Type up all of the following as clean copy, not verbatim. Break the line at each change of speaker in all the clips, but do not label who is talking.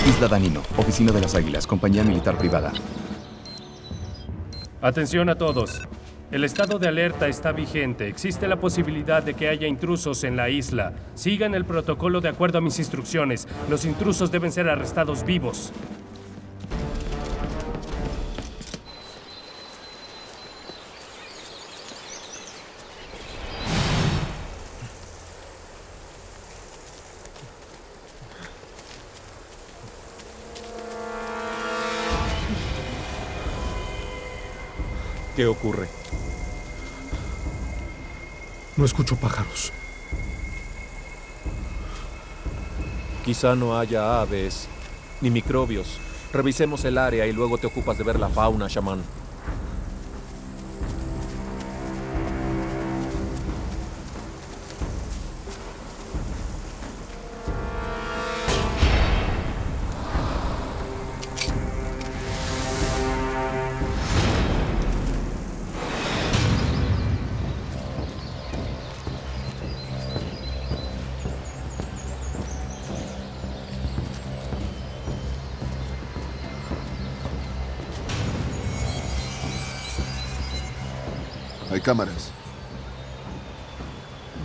Isla Danino, Oficina de las Águilas, compañía militar privada.
Atención a todos. El estado de alerta está vigente. Existe la posibilidad de que haya intrusos en la isla. Sigan el protocolo de acuerdo a mis instrucciones. Los intrusos deben ser arrestados vivos.
¿Qué ocurre?
No escucho pájaros.
Quizá no haya aves ni microbios. Revisemos el área y luego te ocupas de ver la fauna, chamán.
Hay cámaras.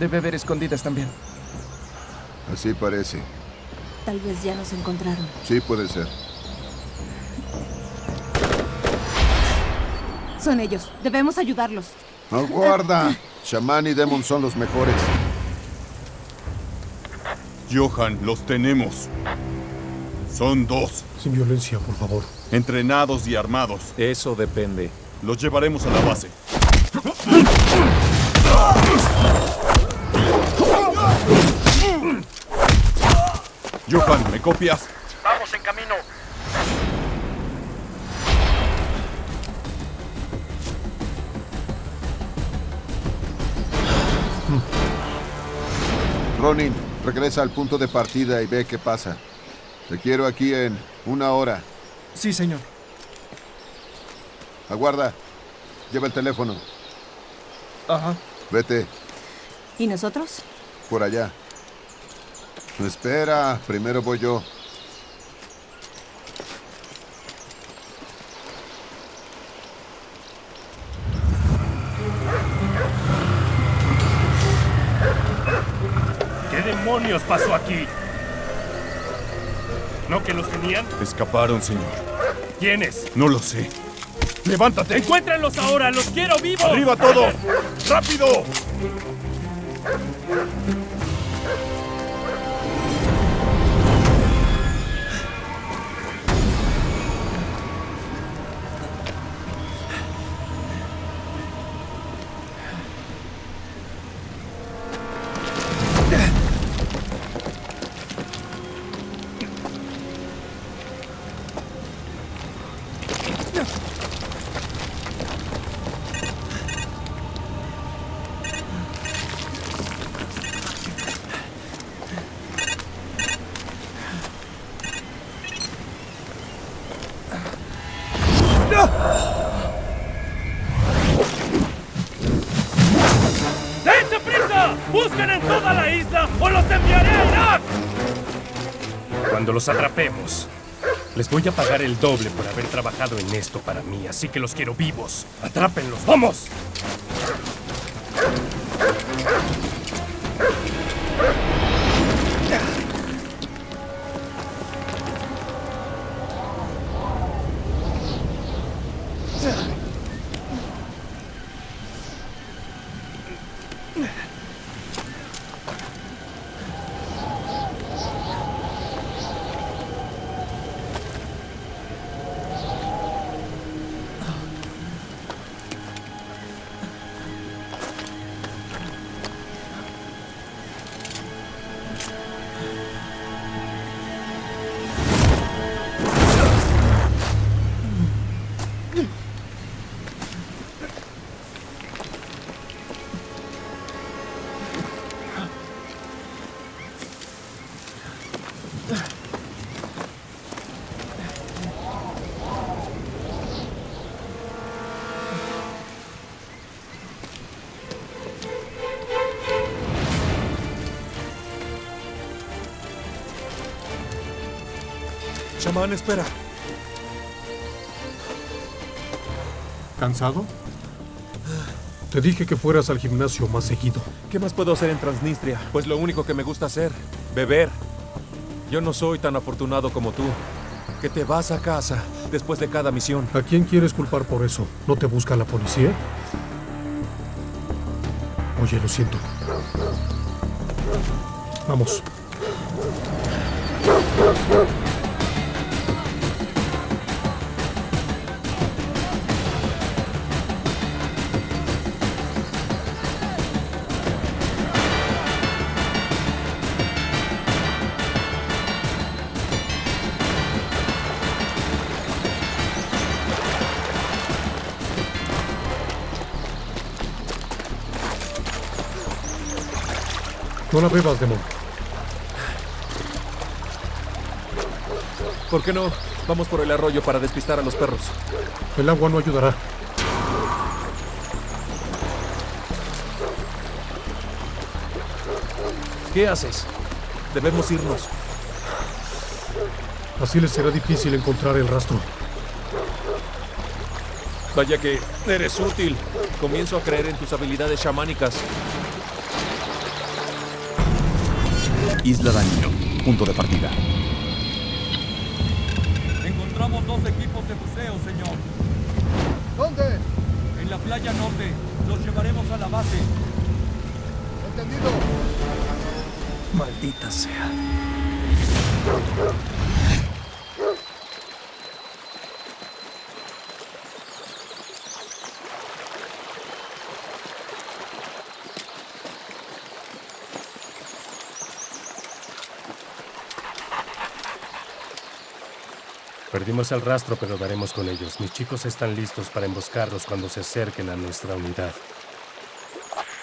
Debe haber escondidas también.
Así parece.
Tal vez ya nos encontraron.
Sí, puede ser.
Son ellos. Debemos ayudarlos.
¡Aguarda! Shaman y Demon son los mejores.
Johan, los tenemos. Son 2.
Sin violencia, por favor.
Entrenados y armados.
Eso depende.
Los llevaremos a la base. Johan, ¿me copias?
Vamos en camino.
Ronin, regresa al punto de partida y ve qué pasa. Te quiero aquí en 1 hora.
Sí, señor.
Aguarda. Lleva el teléfono.
Ajá.
Vete.
¿Y nosotros?
Por allá. Espera, primero voy yo.
¿Qué demonios pasó aquí? ¿No que los tenían?
Escaparon, señor.
¿Quiénes?
No lo sé. ¡Levántate!
¡Encuéntrenlos ahora! ¡Los quiero vivos!
¡Arriba todos! ¡Rápido!
¡Dense prisa! ¡Busquen en toda la isla o los enviaré a Irak! Cuando los atrapemos, les voy a pagar el doble por haber trabajado en esto para mí, así que los quiero vivos. ¡Atrápenlos! ¡Vamos!
Chamán, espera.
¿Cansado? Te dije que fueras al gimnasio más seguido.
¿Qué más puedo hacer en Transnistria? Pues lo único que me gusta hacer, beber. Yo no soy tan afortunado como tú, que te vas a casa después de cada misión.
¿A quién quieres culpar por eso? ¿No te busca la policía? Oye, lo siento. Vamos. No la bebas, Demon.
¿Por qué no vamos por el arroyo para despistar a los perros?
El agua no ayudará.
¿Qué haces? Debemos irnos.
Así les será difícil encontrar el rastro.
Vaya que eres útil. Comienzo a creer en tus habilidades chamánicas.
Isla Danino. Punto de partida.
Encontramos 2 equipos de buceo, señor.
¿Dónde?
En la playa norte. Los llevaremos a la base.
Entendido.
Maldita sea.
Perdimos el rastro, pero daremos con ellos. Mis chicos están listos para emboscarlos cuando se acerquen a nuestra unidad.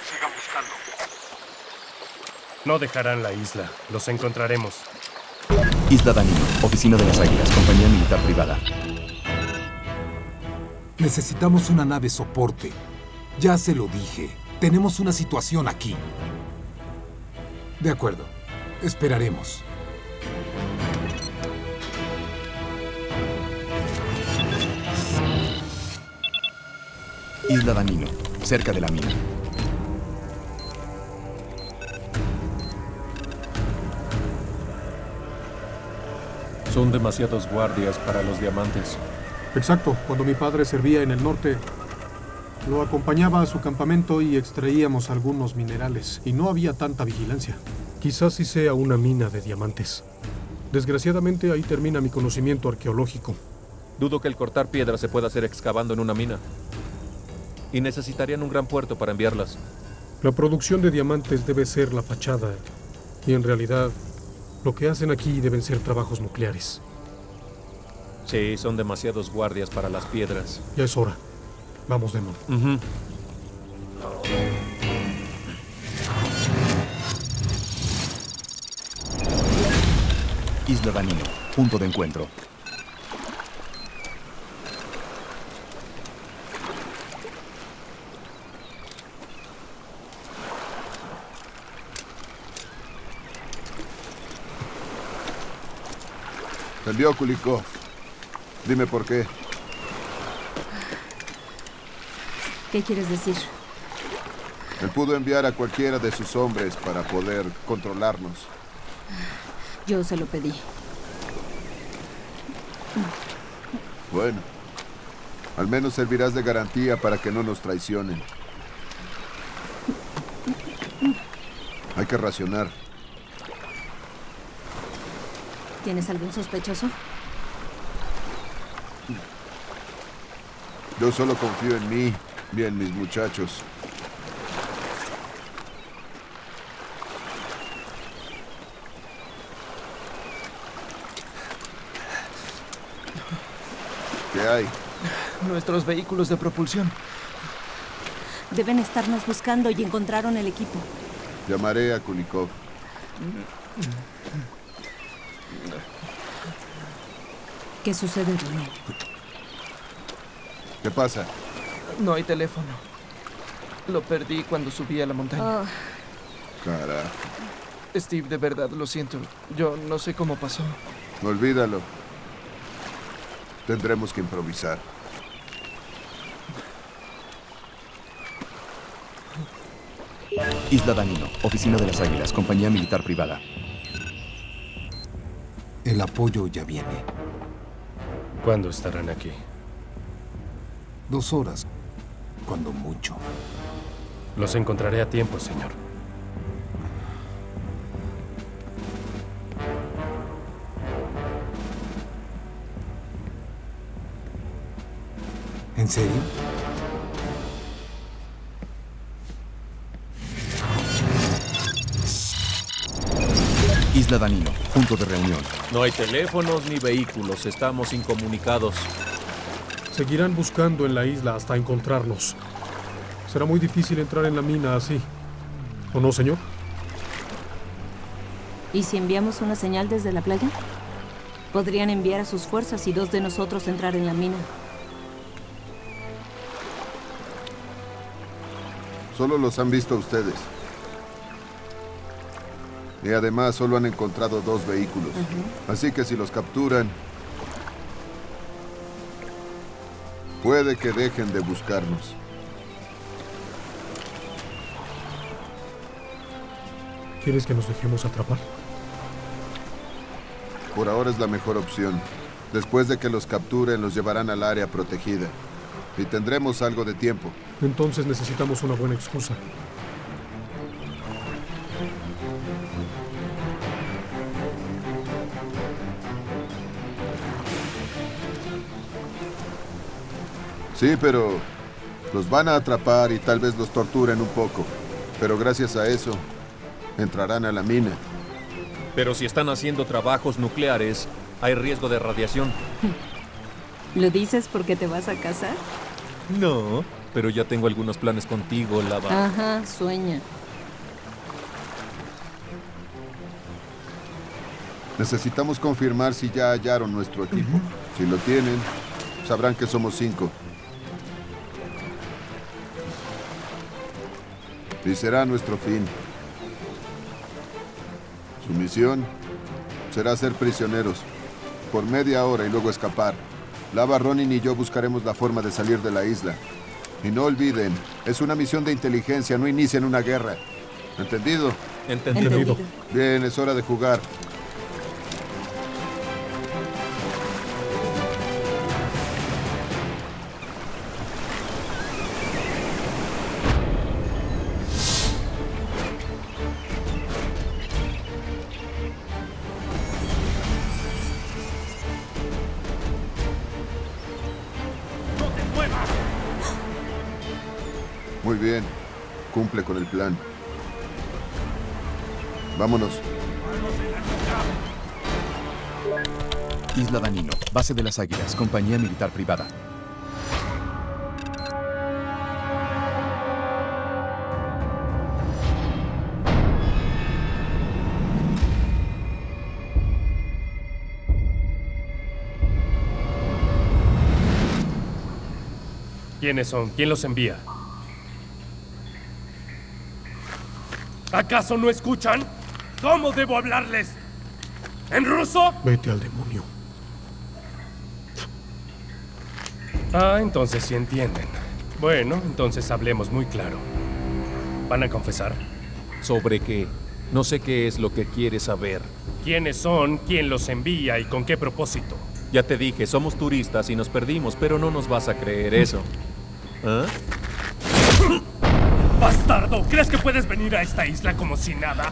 Sigan buscando.
No dejarán la isla. Los encontraremos.
Isla Danino. Oficina de las Águilas. Compañía militar privada.
Necesitamos una nave soporte. Ya se lo dije. Tenemos una situación aquí. De acuerdo. Esperaremos.
Isla Danino. Cerca de la mina.
Son demasiados guardias para los diamantes.
Exacto. Cuando mi padre servía en el norte, lo acompañaba a su campamento y extraíamos algunos minerales. Y no había tanta vigilancia. Quizás sí sea una mina de diamantes. Desgraciadamente, ahí termina mi conocimiento arqueológico.
Dudo que el cortar piedras se pueda hacer excavando en una mina. Y necesitarían un gran puerto para enviarlas.
La producción de diamantes debe ser la fachada. Y en realidad, lo que hacen aquí deben ser trabajos nucleares.
Sí, son demasiados guardias para las piedras.
Ya es hora. Vamos, Demon.
Isla Danino. Punto de encuentro.
Te envió Kulikov. Dime por qué.
¿Qué quieres decir?
Él pudo enviar a cualquiera de sus hombres para poder controlarnos.
Yo se lo pedí.
Bueno, al menos servirás de garantía para que no nos traicionen. Hay que racionar.
¿Tienes algún sospechoso?
Yo solo confío en mí y en mis muchachos. ¿Qué hay?
Nuestros vehículos de propulsión.
Deben estarnos buscando y encontraron el equipo.
Llamaré a Kulikov.
¿Qué sucede, Ronnie?
¿Qué pasa?
No hay teléfono. Lo perdí cuando subí a la montaña.
Carajo.
Steve, de verdad, lo siento. Yo no sé cómo pasó.
Olvídalo. Tendremos que improvisar.
Isla Danino, Oficina de las Águilas, compañía militar privada.
El apoyo ya viene.
¿Cuándo estarán aquí?
2 horas, cuando mucho.
Los encontraré a tiempo, señor.
¿En serio?
Isla Danino, punto de reunión.
No hay teléfonos ni vehículos, estamos incomunicados.
Seguirán buscando en la isla hasta encontrarnos. Será muy difícil entrar en la mina así. ¿O no, señor?
¿Y si enviamos una señal desde la playa? Podrían enviar a sus fuerzas y 2 de nosotros entrar en la mina.
Solo los han visto ustedes. Y además solo han encontrado 2 vehículos. Así que si los capturan, puede que dejen de buscarnos.
¿Quieres que nos dejemos atrapar?
Por ahora es la mejor opción. Después de que los capturen, los llevarán al área protegida. Y tendremos algo de tiempo.
Entonces necesitamos una buena excusa.
Sí, pero los van a atrapar y tal vez los torturen un poco. Pero gracias a eso, entrarán a la mina.
Pero si están haciendo trabajos nucleares, hay riesgo de radiación.
¿Lo dices porque te vas a casar?
No, pero ya tengo algunos planes contigo, Lava.
Ajá, sueña.
Necesitamos confirmar si ya hallaron nuestro equipo. Si lo tienen, sabrán que somos 5. Y será nuestro fin. Su misión será ser prisioneros por media hora y luego escapar. Lava, Ronin y yo buscaremos la forma de salir de la isla. Y no olviden, es una misión de inteligencia, no inician una guerra. ¿Entendido?
Entendido.
Bien, es hora de jugar. Muy bien. Cumple con el plan. Vámonos.
Isla Danino, base de las Águilas, compañía militar privada.
¿Quiénes son? ¿Quién los envía? ¿Acaso no escuchan? ¿Cómo debo hablarles? ¿En ruso?
Vete al demonio.
Ah, entonces sí entienden. Bueno, entonces hablemos muy claro. ¿Van a confesar?
¿Sobre qué? No sé qué es lo que quieres saber.
¿Quiénes son? ¿Quién los envía? ¿Y con qué propósito?
Ya te dije, somos turistas y nos perdimos, pero no nos vas a creer eso. ¿Ah?
¡Bastardo! ¿Crees que puedes venir a esta isla como si nada?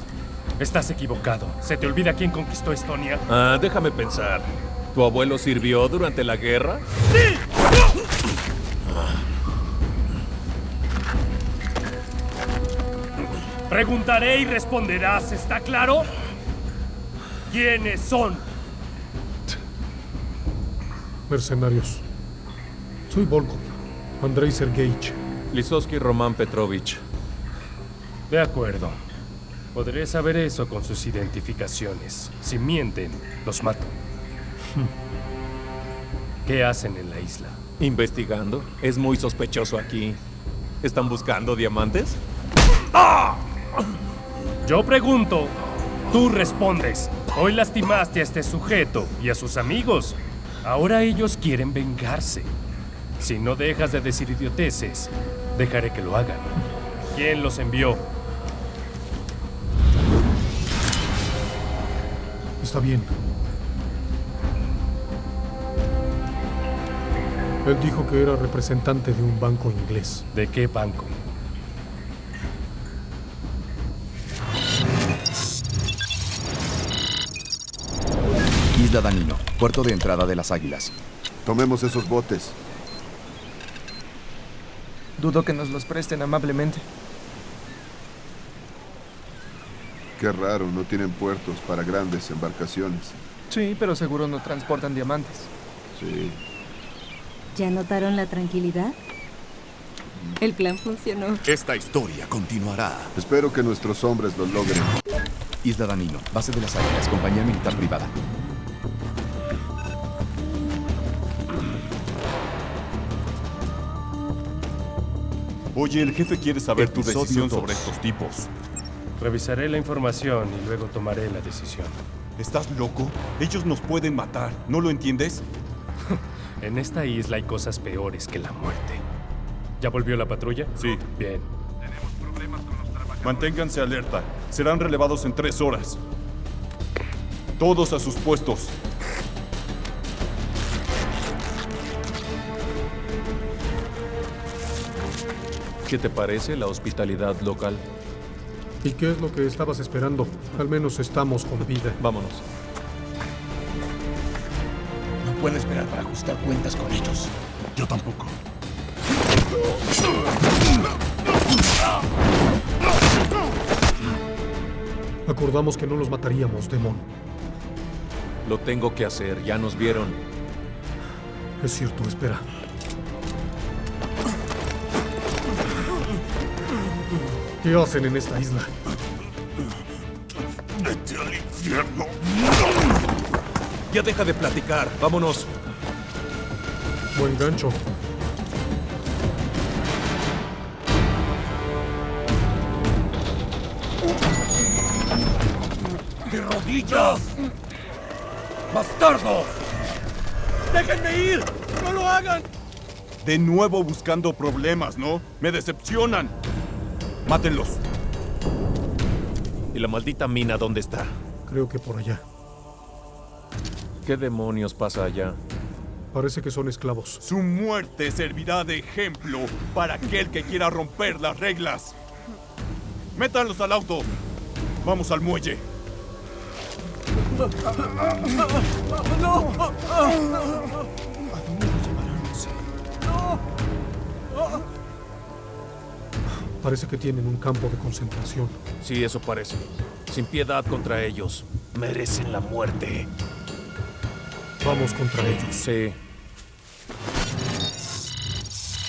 Estás equivocado. ¿Se te olvida quién conquistó Estonia?
Ah, déjame pensar. ¿Tu abuelo sirvió durante la guerra?
¡Sí! Preguntaré y responderás, ¿está claro? ¿Quiénes son?
Mercenarios. Soy Volkov, Andrei Sergeich.
Lisovsky Roman Petrovich.
De acuerdo. Podré saber eso con sus identificaciones. Si mienten, los mato. ¿Qué hacen en la isla?
Investigando. Es muy sospechoso aquí. ¿Están buscando diamantes?
¡Ah! Yo pregunto, tú respondes. Hoy lastimaste a este sujeto y a sus amigos. Ahora ellos quieren vengarse. Si no dejas de decir idioteces, dejaré que lo hagan. ¿Quién los envió?
Está bien. Él dijo que era representante de un banco inglés.
¿De qué banco?
Isla Danino, puerto de entrada de las Águilas.
Tomemos esos botes.
Dudo que nos los presten amablemente.
Qué raro, no tienen puertos para grandes embarcaciones.
Sí, pero seguro no transportan diamantes.
Sí.
¿Ya notaron la tranquilidad? El plan funcionó.
Esta historia continuará.
Espero que nuestros hombres lo logren.
Isla Danino, base de las Águilas, compañía militar privada.
Oye, el jefe quiere saber tu
Episodio
decisión
2.
sobre estos tipos.
Revisaré la información y luego tomaré la decisión.
¿Estás loco? Ellos nos pueden matar. ¿No lo entiendes?
En esta isla hay cosas peores que la muerte. ¿Ya volvió la patrulla?
Sí.
Bien.
Manténganse alerta. Serán relevados en 3 horas. Todos a sus puestos.
¿Qué te parece la hospitalidad local?
¿Y qué es lo que estabas esperando? Al menos estamos con vida.
Vámonos.
No puedo esperar para ajustar cuentas con ellos.
Yo tampoco.
Acordamos que no los mataríamos, Demon.
Lo tengo que hacer, ya nos vieron.
Es cierto, espera. ¿Qué hacen en esta isla?
¡Vete al infierno!
Ya deja de platicar, vámonos.
Buen gancho.
¡De rodillas! ¡Bastardos! ¡Déjenme ir! ¡No lo hagan!
De nuevo buscando problemas, ¿no? Me decepcionan. Mátenlos.
¿Y la maldita mina dónde está?
Creo que por allá.
¿Qué demonios pasa allá?
Parece que son esclavos.
Su muerte servirá de ejemplo para aquel que quiera romper las reglas. Métanlos al auto. Vamos al muelle.
Parece que tienen un campo de concentración.
Sí, eso parece. Sin piedad contra ellos. Merecen la muerte.
Vamos contra ellos.
Sí.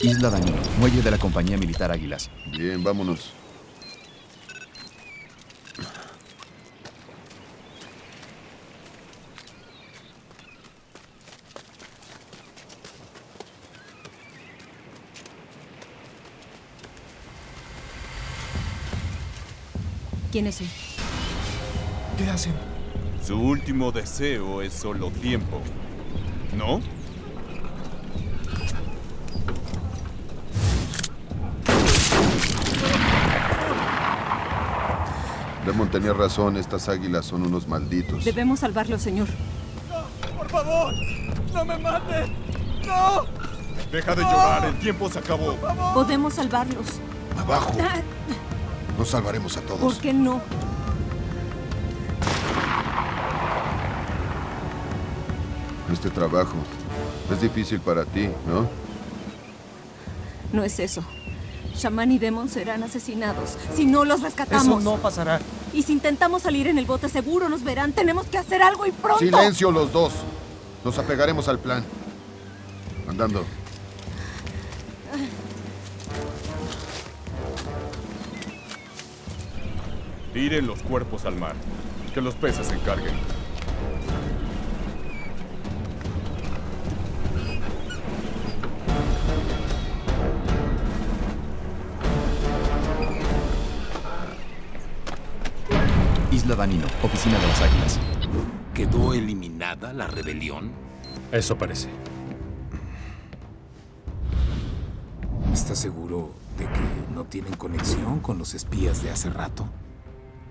Isla Danino, muelle de la compañía militar Águilas.
Bien, vámonos.
¿Quiénes son?
¿Qué hacen?
Su último deseo es solo tiempo. ¿No?
Demon tenía razón, estas águilas son unos malditos.
Debemos salvarlo, señor.
¡No! ¡Por favor! ¡No me maten! ¡No!
Deja de llorar, el tiempo se acabó.
Podemos salvarlos.
Abajo.
Ah,
Nos salvaremos a todos.
¿por qué no?
Este trabajo es difícil para ti, ¿no?
No es eso. Shaman y Demon serán asesinados si no los rescatamos.
Eso no pasará.
Y si intentamos salir en el bote seguro nos verán. Tenemos que hacer algo y pronto.
¡Silencio los dos! Nos apegaremos al plan. Andando.
Tiren los cuerpos al mar. Que los peces se encarguen.
Isla Danino, oficina de las Águilas.
¿Quedó eliminada la rebelión?
Eso parece.
¿Estás seguro de que no tienen conexión con los espías de hace rato?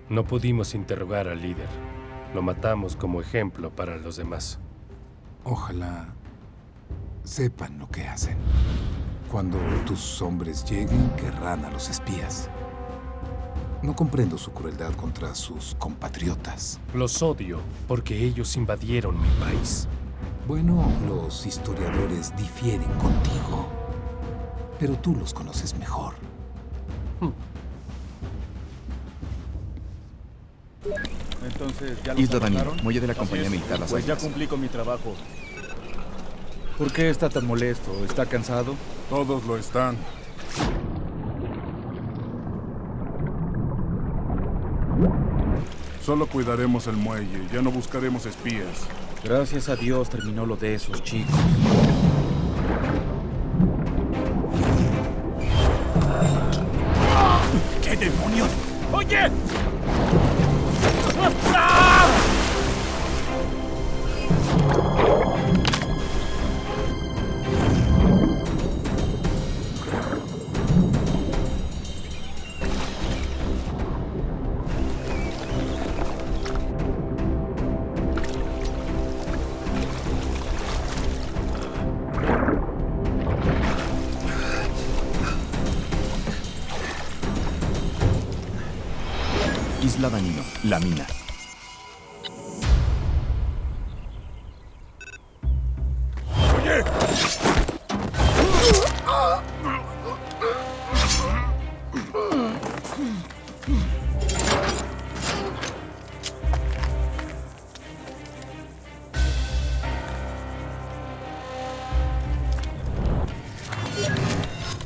No pudimos interrogar al líder. Lo matamos como ejemplo para los demás.
Ojalá sepan lo que hacen. Cuando tus hombres lleguen, querrán a los espías. No comprendo su crueldad contra sus compatriotas.
Los odio porque ellos invadieron mi país.
Bueno, los historiadores difieren contigo, pero tú los conoces mejor.
Entonces, ¿ya los
Isla Danilo,
arrestaron?
muelle de la compañía militar Las
Pues ya
Águilas.
cumplí con mi trabajo. ¿Por qué está tan molesto? ¿Está cansado?
Todos lo están. Solo cuidaremos el muelle, ya no buscaremos espías.
Gracias a Dios terminó lo de esos chicos.
¿Qué demonios?
¡Oye!
Isla Danilo, la mina.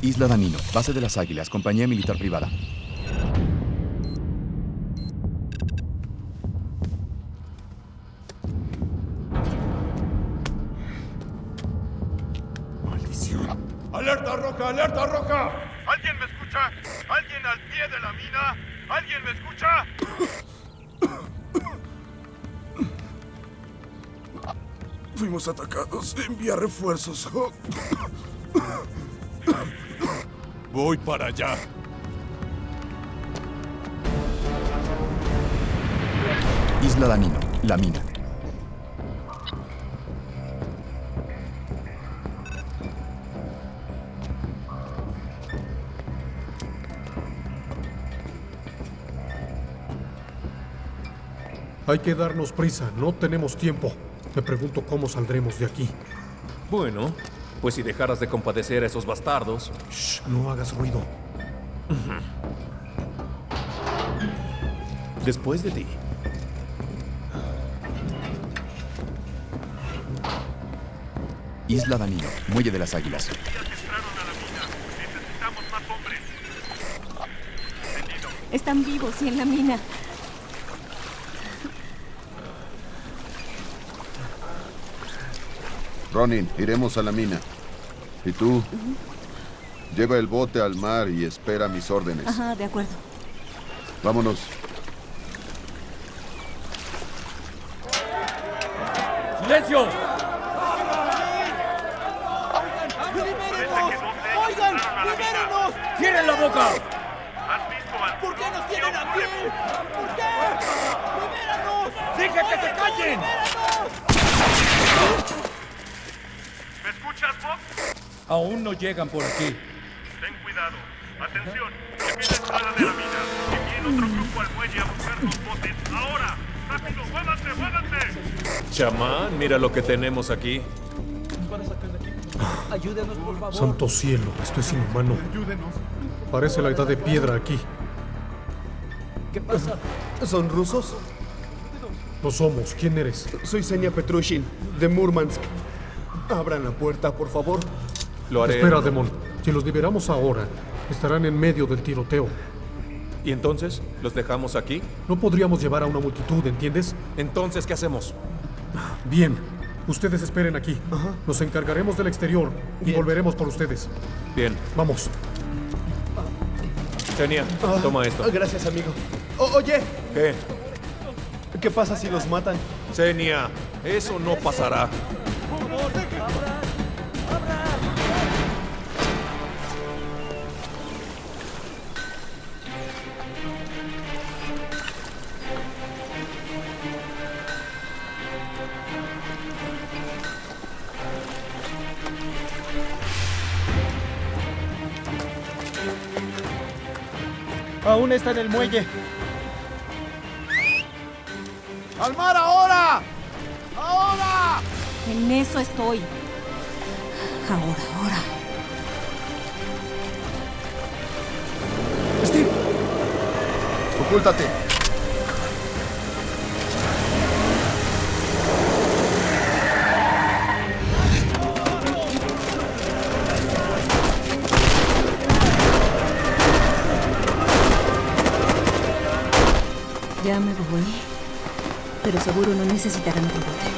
Isla Danilo, base de las Águilas, compañía militar privada.
¡Alerta roja! ¡Alerta roja! ¿Alguien me escucha? ¿Alguien al pie de la mina? ¿Alguien me escucha? Fuimos atacados. Envía refuerzos. Voy para allá.
Isla Danilo, la mina.
Hay que darnos prisa, no tenemos tiempo. Me pregunto cómo saldremos de aquí.
Bueno, pues si dejaras de compadecer a esos bastardos.
Shh, no hagas ruido.
Después de ti.
Isla Danilo, muelle de las Águilas.
Están vivos y en la mina.
Ronin, iremos a la mina. ¿Y tú? Lleva el bote al mar y espera mis órdenes.
Ajá, de acuerdo.
Vámonos.
¡Silencio!
¡Oigan! ¡Libérenos!
¡Cierren la boca!
¿Por qué nos tienen aquí? ¿Por qué? ¡Libéranos!
¡Dije que se callen!
¿Me escuchas, Bob?
Aún no llegan por aquí.
Ten cuidado. Atención. Empieza sala de la mina. Envíen otro grupo al muelle a buscar los botes. ¡Ahora! ¡Rápido! ¡Muévanse! ¡Muévanse!
Chamán, mira lo que tenemos aquí.
Ayúdenos, por favor.
Santo cielo, esto es inhumano.
Ayúdenos.
Parece la edad de piedra aquí.
¿Qué pasa?
¿Son rusos?
No somos. ¿Quién eres?
Soy Senia Petrushin, de Murmansk. Abran la puerta, por favor.
Lo haré.
Espera, Demon. Si los liberamos ahora, estarán en medio del tiroteo.
¿Y entonces? ¿Los dejamos aquí?
No podríamos llevar a una multitud, ¿entiendes?
Entonces, ¿qué hacemos?
Bien. Ustedes esperen aquí. Nos encargaremos del exterior y volveremos por ustedes.
Bien.
Vamos.
Senia, toma esto.
Gracias, amigo. Oye,
¿Qué?
¿qué pasa si los matan?
Senia, eso no pasará.
Aún está en el muelle.
¡Al mar ahora! ¡Ahora!
En eso estoy. Ahora.
Steve. Ocúltate.
Ya me voy. Pero seguro no necesitarán otro bote.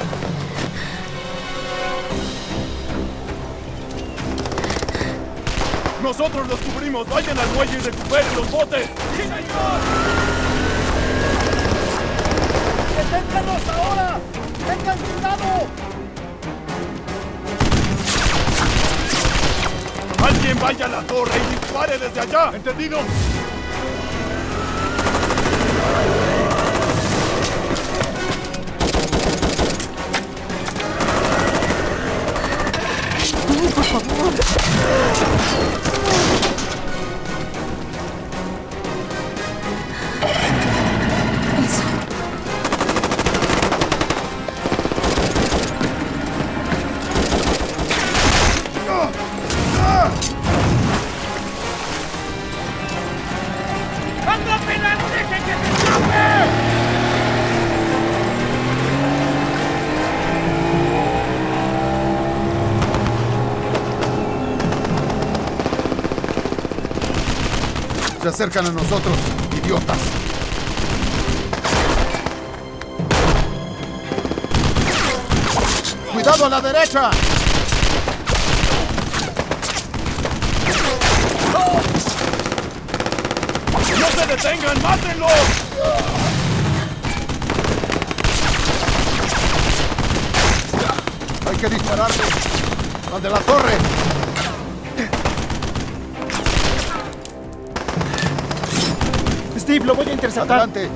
¡Nosotros los cubrimos! ¡Vayan al muelle y recuperen los botes! ¡Sí, señor! ¡Deténganos ahora! ¡Tengan cuidado! ¡Alguien vaya a la torre y dispare desde allá! ¿Entendido?
Por favor. Eso.
¡Atrápenla! ¡No dejen que se escape!
Se acercan a nosotros, idiotas. ¡Cuidado a la derecha!
¡No se detengan! ¡Mátenlos!
Hay que dispararle. ¡Al de la torre!
Steve, lo voy a interceptar.
Adelante.